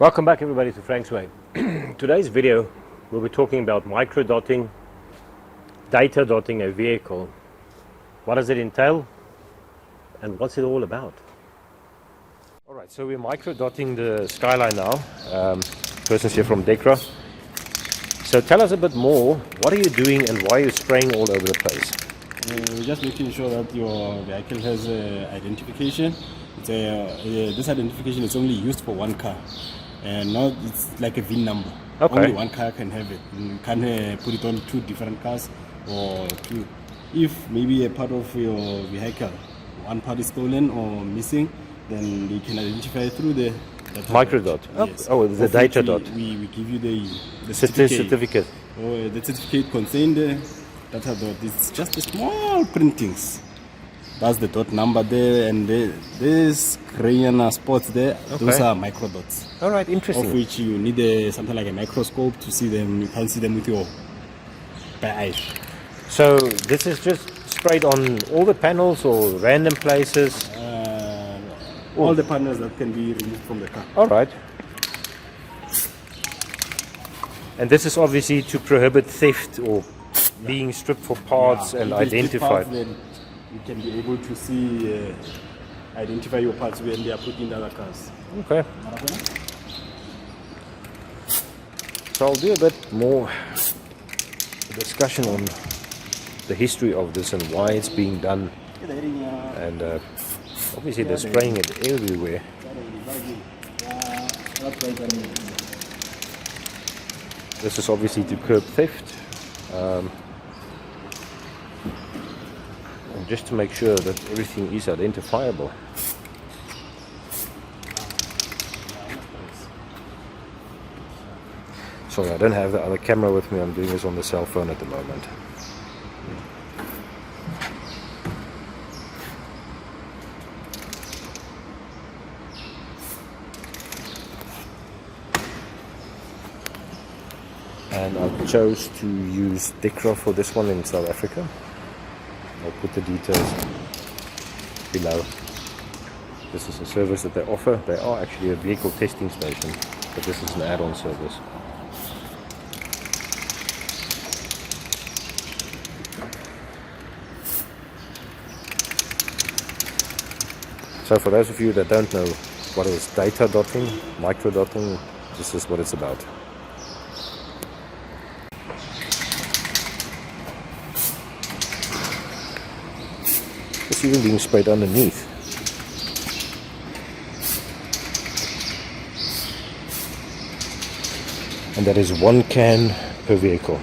Welcome back everybody to Franksway. Today's video we'll be talking about microdotting, data dotting a vehicle. What does it entail and what's it all about? Alright, so we're microdotting the Skyline now. Person's here from Dekra. So tell us a bit more, what are you doing and why are you spraying all over the place? We're just making sure that your vehicle has identification. This identification is only used for one car. And now it's like a VIN number. Okay. Only one car can have it. You can't put it on two different cars or two. If maybe a part of your vehicle, one part is stolen or missing, then they can identify it through the MicroDot. Yes. Oh, the DataDot. We give you the certificate. The certificate contains the DataDot. It's just a small printings. That's the dot number there, and there's crayon spots there. Okay. Those are microdots. All right, interesting. Of which you need something like a microscope to see them. You can't see them with your bare eyes. So this is just sprayed on all the panels or random places? All the panels that can be removed from the car. All right. And this is obviously to prohibit theft or being stripped for parts and identified. You can be able to see, identify your parts when they are put in the other cars. Okay. So I'll do a bit more discussion on the history of this and why it's being done. And obviously they're spraying it everywhere. This is obviously to curb theft. And just to make sure that everything is identifiable. Sorry, I don't have the other camera with me. I'm doing this on the cell phone at the moment. And I chose to use Dekra for this one in South Africa. I'll put the details below. This is a service that they offer. They are actually a vehicle testing station, but this is an add-on service. So for those of you that don't know what is data dotting, microdotting, this is what it's about. It's even being sprayed underneath. And that is 1 can per vehicle.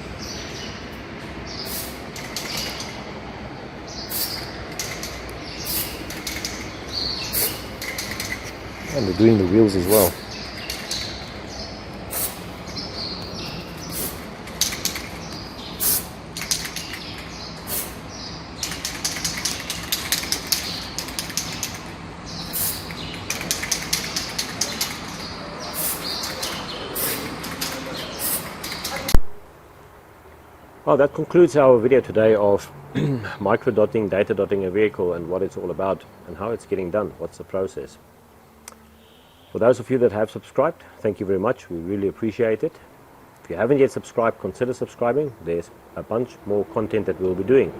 And they're doing the wheels as well. Well, that concludes our video today of microdotting, data dotting a vehicle and what it's all about and how it's getting done, what's the process. For those of you that have subscribed, thank you very much, we really appreciate it. If you haven't yet subscribed, consider subscribing. There's a bunch more content that we'll be doing.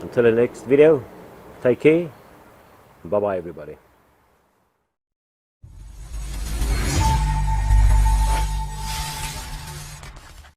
Until the next video, take care, bye bye everybody.